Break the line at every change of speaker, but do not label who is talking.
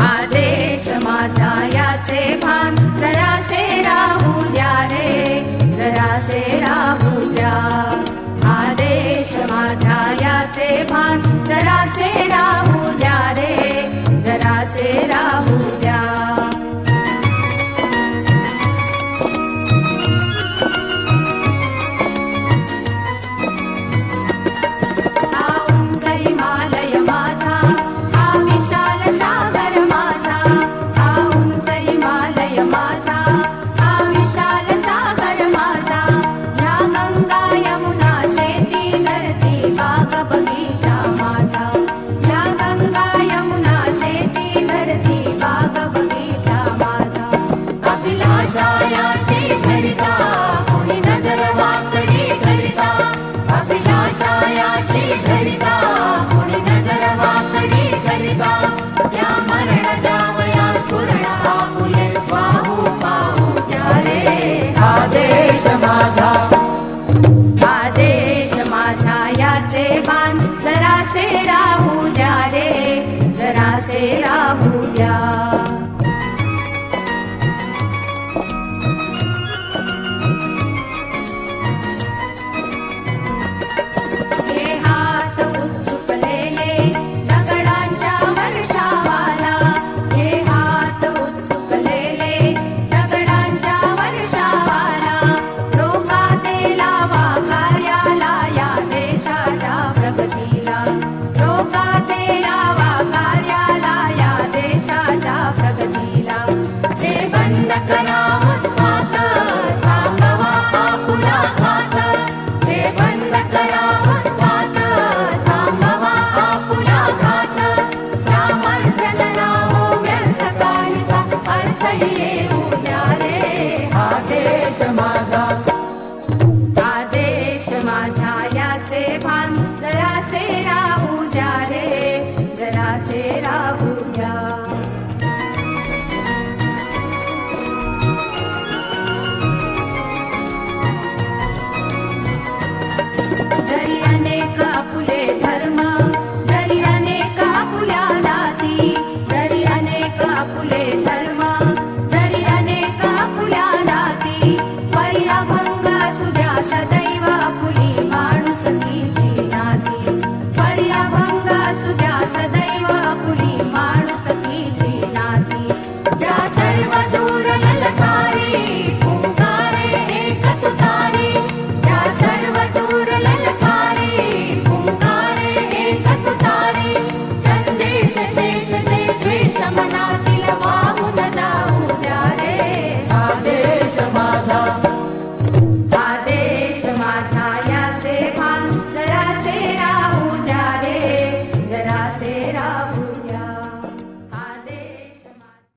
आदेश माझा याचे भान जरासे राहू द्या रे, जरासे राहू द्या. आदेश माझा याचे भान जरासे राहू द्या रे, जरासे राहू द्या. आदेश माझा याचे भान जरासे राहू द्या रे, जरासे राहू द्या. हे हात उत्सुकलेले दगडांच्या वर्षावाला, हे हात उत्सुकलेले दगडांच्या वर्षावाला. रोगाते लावा कार्याला या देशाच्या प्रगतीला, रोगाते लावा कार्याला या देशाच्या प्रगतीला. हे बंद करा उत्पात, थांबवा आपुला घात. हे बंद करा उत्पात, थांबवा आपुला घात. सामर्थ्य जनावो व्यर्थ काहीसा, अर्थ येऊ द्या रे. आदेश माझा, आदेश माझा याचे भान जरासे राहू द्या रे, जरासे राहू द्या. जरी